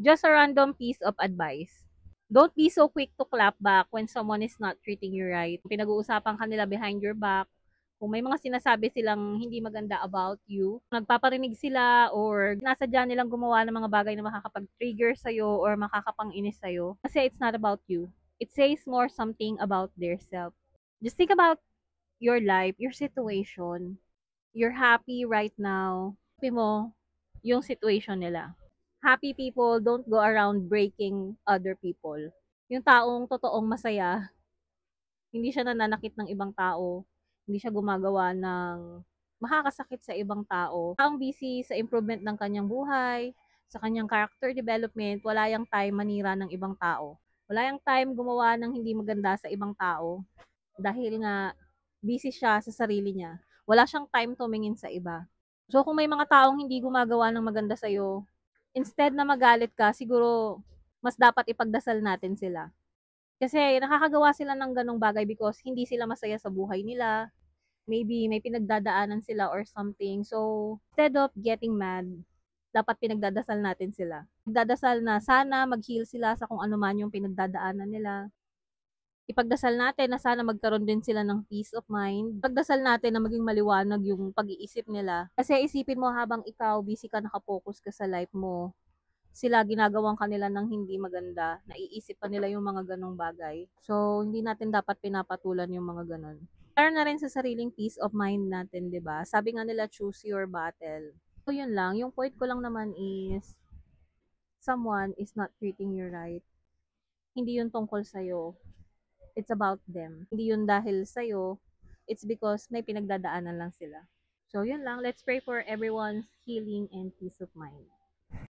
Just a random piece of advice. Don't be so quick to clap back when someone is not treating you right. Pinag-uusapan ka nila behind your back. Kung may mga sinasabi silang hindi maganda about you, nagpaparinig sila or nasadya nilang gumawa ng mga bagay na makakapag-trigger sa'yo or makakapang-inis sa'yo. Kasi it's not about you. It says more something about their self. Just think about your life, your situation. You're happy right now. Happy mo yung situation nila. Happy people don't go around breaking other people. Yung taong totoong masaya, hindi siya nananakit ng ibang tao, hindi siya gumagawa ng makakasakit sa ibang tao. Taong busy sa improvement ng kanyang buhay, sa kanyang character development, wala yang time manira ng ibang tao. Wala yang time gumawa ng hindi maganda sa ibang tao dahil nga busy siya sa sarili niya. Wala siyang time tumingin sa iba. So kung may mga taong hindi gumagawa ng maganda sa'yo, instead na magalit ka, siguro mas dapat ipagdasal natin sila. Kasi nakakagawa sila ng ganong bagay because hindi sila masaya sa buhay nila. Maybe may pinagdadaanan sila or something. So, instead of getting mad, dapat pinagdadasal natin sila. Pinagdadasal na sana mag-heal sila sa kung ano man yung pinagdadaanan nila. Ipagdasal natin na sana magkaroon din sila ng peace of mind. Ipagdasal natin na maging maliwanag yung pag-iisip nila. Kasi isipin mo habang ikaw busy ka, nakapokus ka sa life mo, sila ginagawang kanila ng hindi maganda, naiisip pa nila yung mga ganong bagay. So, hindi natin dapat pinapatulan yung mga ganon. Para na rin sa sariling peace of mind natin, 'di ba? Sabi nga nila, choose your battle. So, yun lang. Yung point ko lang naman is, someone is not treating you right. Hindi yun tungkol sa'yo. It's about them. Hindi yun dahil sa'yo. It's because may pinagdadaanan lang sila. So, yun lang. Let's pray for everyone's healing and peace of mind.